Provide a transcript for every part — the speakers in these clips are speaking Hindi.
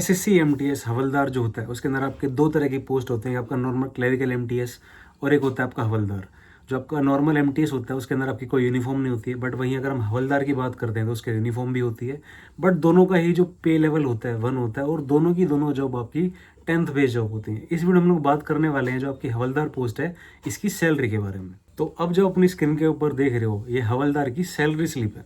एसएससी एमटीएस हवलदार जो होता है उसके अंदर आपके दो तरह की पोस्ट होते हैं, आपका नॉर्मल क्लरिकल एमटीएस और एक होता है आपका हवलदार। जो आपका नॉर्मल एमटीएस होता है उसके अंदर आपकी कोई यूनिफॉर्म नहीं होती है, बट वहीं अगर हम हवलदार की बात करते हैं तो उसके यूनिफॉर्म भी होती है। बट दोनों का ही जो पे लेवल होता है वन होता है, और दोनों की दोनों जॉब आपकी 10th बेस जॉब होती है। इस वीडियो हम लोग बात करने वाले हैं जो आपकी हवलदार पोस्ट है इसकी सैलरी के बारे में। तो अब जो अपनी स्क्रीन के ऊपर देख रहे हो ये हवलदार की सैलरी स्लिप है।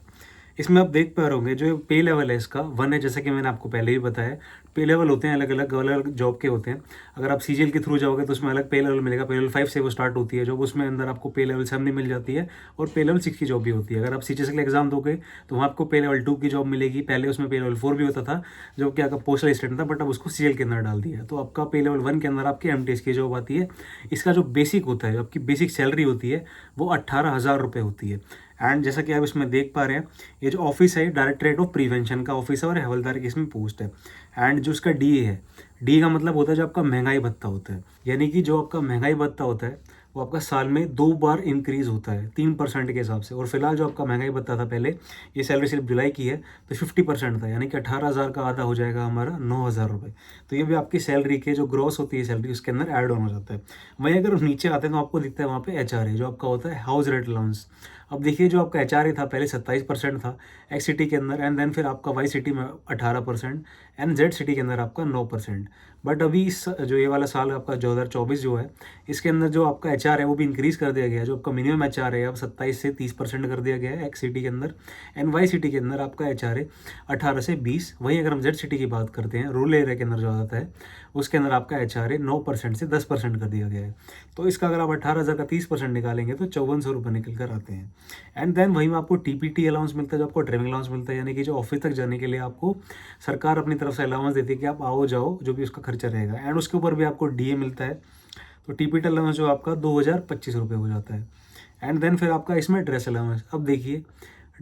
इसमें आप देख पा रहे होंगे जो पे लेवल है इसका 1 है, जैसा कि मैंने आपको पहले ही बताया। पे लेवल होते हैं अलग अलग जॉब के होते हैं। अगर आप सीजीएल के थ्रू जाओगे तो उसमें अलग पे लेवल मिलेगा। पे लेवल 5 से वो स्टार्ट होती है जॉब, उसमें अंदर आपको पे लेवल 7 मिल जाती है और पे लेवल 6 की जॉब भी होती है। अगर आप सीजीएल के एग्जाम दोगे तो वहाँ आपको पे लेवल 2 की जॉब मिलेगी। पहले उसमें पे लेवल 4 भी होता था जो कि आपका पोस्टल असिस्टेंट था, बट अब उसको सीजीएल के अंदर डाल दिया है। तो आपका पे लेवल 1 के अंदर आपकी एमटीएस की जॉब आती है। इसका जो बेसिक होता है, आपकी बेसिक सैलरी होती है वो 18,000 रुपये होती है। एंड जैसा कि आप इसमें देख पा रहे हैं ये जो ऑफिस है डायरेक्टरेट ऑफ प्रिवेंशन का ऑफिस है और हवलदार की इसमें पोस्ट है। एंड जो उसका डीए है, डी का मतलब होता है जो आपका महंगाई भत्ता होता है, यानी कि जो आपका महंगाई भत्ता होता है वो आपका साल में 2 बार इंक्रीज होता है 3% के हिसाब से। और फिलहाल जो आपका महंगाई भत्ता था पहले, ये सैलरी सिर्फ जुलाई की है तो 50% था, यानी कि 18,000 का आधा हो जाएगा हमारा 9,000 रुपये। तो ये भी आपकी सैलरी के जो ग्रॉस होती है सैलरी उसके अंदर ऐड ऑन हो जाता है। वहीं अगर नीचे आते हैं तो आपको दिखता है वहाँ पे एचआरए जो आपका होता है हाउस रेंट अलाउंस। अब देखिए जो आपका एचआरए था पहले 27% था एक्स सिटी के अंदर, एंड देन फिर आपका वाई सिटी में 18% एंड जेड सिटी के अंदर आपका 9%। बट अभी इस जो ये वाला साल आपका 2024 जो है इसके अंदर जो आपका एचआर है वो भी इंक्रीज़ कर दिया गया है। जो आपका मिनिमम एचआर है अब 27 से 30% कर दिया गया है एक्स सिटी के अंदर, एंड वाई सिटी के अंदर आपका एचआर है 18 से 20। वहीं अगर हम जेड सिटी की बात करते हैं रूरल एरिया के अंदर जो आता है उसके अंदर आपका एचआर है 9% से 10% कर दिया गया है। तो इसका अगर आप 18,000 का 30% निकालेंगे तो 5400 रुपये निकल कर आते हैं। एंड देन वहीं में आपको टीपीटी अलाउंस मिलता है, जो आपको ट्रैवलिंग अलाउंस मिलता है, यानी कि जो ऑफिस तक जाने के लिए आपको सरकार अपनी तरफ से अलाउंस देती है कि आप आओ जाओ जो भी उसका खर्चा रहेगा। एंड उसके ऊपर भी आपको डीए मिलता है। तो टीपीटी अलाउंस जो आपका 2025 रुपये हो जाता है। एंड देन फिर आपका इसमें ड्रेस अलाउंस। अब देखिए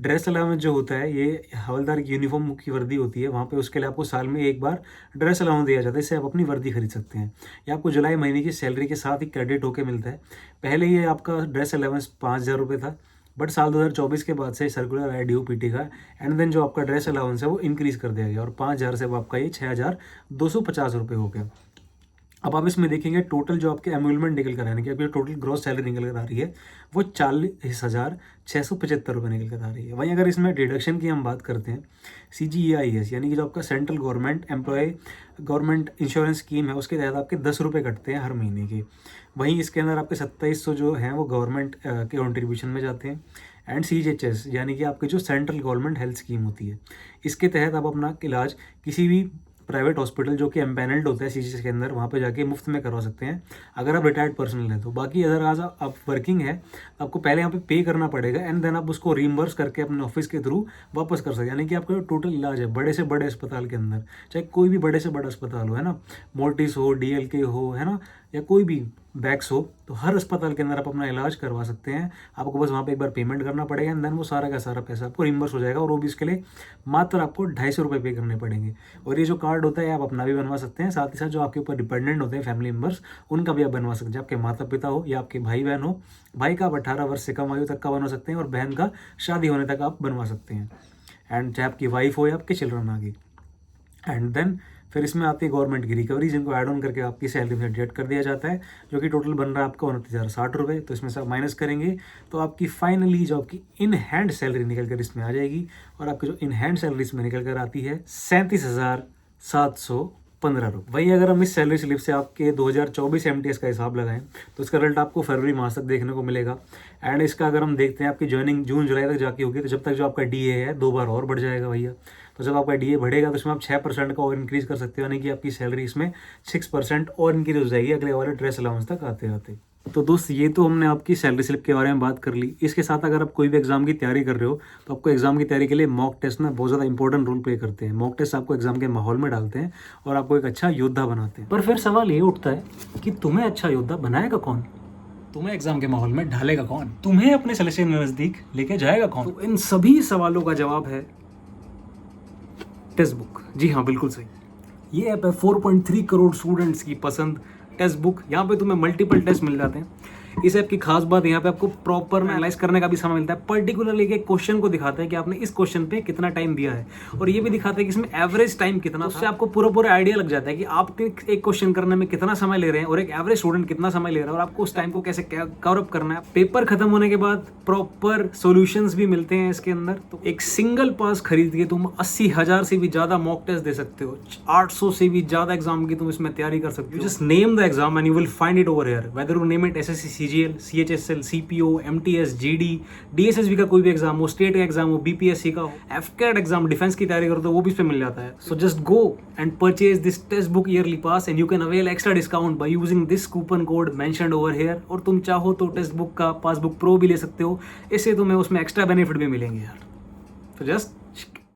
ड्रेस अलाउंस जो होता है ये हवलदार की यूनिफॉर्म की वर्दी होती है, वहाँ पे उसके लिए आपको साल में एक बार ड्रेस अलाउंस दिया जाता है, इससे आप अपनी वर्दी खरीद सकते हैं। ये आपको जुलाई महीने की सैलरी के साथ ही क्रेडिट होकर मिलता है। पहले ये आपका ड्रेस अलाउंस 5,000 रुपये था, बट साल 2024 के बाद से सर्कुलर आया DOPT का, एंड देन जो आपका ड्रेस अलाउंस है वो इंक्रीज़ कर दिया गया और 5,000 से वो आपका ये 6,250 रुपये हो गया। अब आप इसमें देखेंगे टोटल जो आपके एम्यूलमेंट निकल कर आने की आपकी टोटल ग्रॉस सैलरी निकल कर आ रही है वो 40,675 रुपये निकल कर आ रही है। वहीं अगर इसमें डिडक्शन की हम बात करते हैं CGEIS, यानी कि जो आपका central government employee government insurance scheme है उसके तहत आपके 10 रुपये कटते हैं हर महीने के। वहीं इसके अंदर आपके 2700 जो हैं वो गवर्नमेंट के कॉन्ट्रीब्यूशन में जाते हैं। एंड CGHS यानी कि आपकी जो सेंट्रल गवर्नमेंट हेल्थ स्कीम होती है, इसके तहत आप अपना इलाज किसी भी प्राइवेट हॉस्पिटल जो कि एम्पैनल्ड होता है CGHS के अंदर वहाँ पे जाके मुफ्त में करवा सकते हैं अगर आप रिटायर्ड पर्सनल हैं तो। बाकी अगर आज आप वर्किंग है तो आपको पहले यहाँ पे पे करना पड़ेगा एंड देन आप उसको रीइंबर्स करके अपने ऑफिस के थ्रू वापस कर सकते हैं। यानी कि आपका जो टोटल इलाज है बड़े से बड़े अस्पताल के अंदर, चाहे कोई भी बड़े से बड़ा अस्पताल हो, है ना, मोर्टिस हो, DLK हो, है ना, या कोई भी बैक्स हो, तो हर अस्पताल के अंदर आप अपना इलाज करवा सकते हैं। आपको बस वहाँ पे एक बार पेमेंट करना पड़ेगा एंड देन वो सारा का सारा पैसा आपको रिम्बर्स हो जाएगा, और वो भी इसके लिए मात्र आपको 250 रुपये पे करने पड़ेंगे। और ये जो कार्ड होता है आप अपना भी बनवा सकते हैं, साथ ही साथ जो आपके ऊपर डिपेंडेंट होते हैं फैमिली मेम्बर्स उनका भी आप बनवा सकते हैं। आपके माता पिता हो या आपके भाई बहन हो, भाई का आप 18 वर्ष से कम आयु तक का बनवा सकते हैं और बहन का शादी होने तक आप बनवा सकते हैं। एंड चाहे आपकी वाइफ हो या आपके चिल्ड्रन आगे। एंड देन फिर इसमें आती है गवर्नमेंट की रिकवरी, जिनको ऐड ऑन करके आपकी सैलरी में डिडक्ट कर दिया जाता है, जो कि टोटल बन रहा है आपका 29,060 रुपये। तो इसमें से आप माइनस करेंगे तो आपकी फाइनली जो आपकी इन हैंड सैलरी निकल कर इसमें आ जाएगी, और आपकी जो इन हैंड सैलरी इसमें निकल कर आती है 37,715 रुपये। वहीं अगर हम इस सैलरी स्लिप से आपके 2024 MTS का हिसाब लगाएं तो इसका रिजल्ट आपको फरवरी मास तक देखने को मिलेगा। एंड इसका अगर हम देखते हैं आपकी ज्वाइनिंग जून जुलाई तक जाके होगी, तो जब तक जो आपका DA है 2 बार और बढ़ जाएगा भैया। तो जब आपका DA बढ़ेगा तो इसमें आप 6% का और इंक्रीज़ कर सकते हो, यानी कि आपकी सैलरी इसमें 6% और इंक्रीज हो जाएगी अगले वाले ड्रेस अलाउंस तक आते आते। तो दोस्त ये तो हमने आपकी सैलरी स्लिप के बारे में बात कर ली। इसके साथ अगर आप कोई भी एग्जाम की तैयारी कर रहे हो तो आपको एग्जाम की तैयारी के लिए मॉक टेस्ट ना बहुत ज़्यादा इंपॉर्टेंट रोल प्ले करते हैं। मॉक टेस्ट आपको एग्जाम के माहौल में डालते हैं और आपको एक अच्छा योद्धा बनाते हैं। पर फिर सवाल ये उठता है कि तुम्हें अच्छा योद्धा बनाएगा कौन, तुम्हें एग्जाम के माहौल में ढालेगा कौन, तुम्हें अपने सिलेक्शन नज़दीक लेके जाएगा कौन? तो इन सभी सवालों का जवाब है टेक्स्ट बुक। जी हाँ, बिल्कुल सही। ये ऐप है 4.3 करोड़ स्टूडेंट्स की पसंद टेक्स्ट बुक। यहाँ पे तुम्हें मल्टीपल टेस्ट मिल जाते हैं। इस ऐप की खास बात यहाँ पे आपको प्रॉपर एनालाइज करने का भी समय मिलता है, पर्टिकुलरली एक क्वेश्चन को दिखाता है कि आपने इस क्वेश्चन पे कितना टाइम दिया है, और ये भी दिखाता है कि इसमें एवरेज टाइम कितना, उससे आपको पूरा आइडिया लग जाता है कि आप एक क्वेश्चन करने में कितना समय ले रहे हैं और एक एवरेज स्टूडेंट कितना समय ले रहा है, और आपको उस टाइम को कैसे कवर अप करना है। पेपर खत्म होने के बाद प्रॉपर सॉल्यूशंस भी मिलते हैं इसके अंदर। तो एक सिंगल पास खरीद के तुम 80,000 से भी ज्यादा मॉक टेस्ट दे सकते हो, 800 से भी ज्यादा एग्जाम की तुम इसमें तैयारी कर सकते हो। Just name the exam and you will find it over here, whether you name it SSC, CGL, CHSL, CPO, MTS, GD, DSSB का कोई भी एग्जाम हो, स्टेट का एग्जाम हो, बीपीएससी का हो, एफकेट एग्जाम, डिफेंस की तैयारी करो तो वो भी इस पे मिल जाता है। So just go and purchase this text book yearly pass and you can avail extra discount by using this coupon code mentioned over here. और तुम चाहो तो टेक्स्ट बुक का पासबुक प्रो भी ले सकते हो, इससे तुम्हें उसमें एक्स्ट्रा बेनिफिट भी मिलेंगे यार। तो just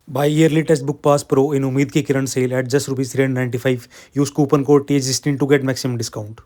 Buy yearly textbook pass pro in Umeed ki Kiran sale at just ₹395. Use coupon code TH16 to get maximum discount.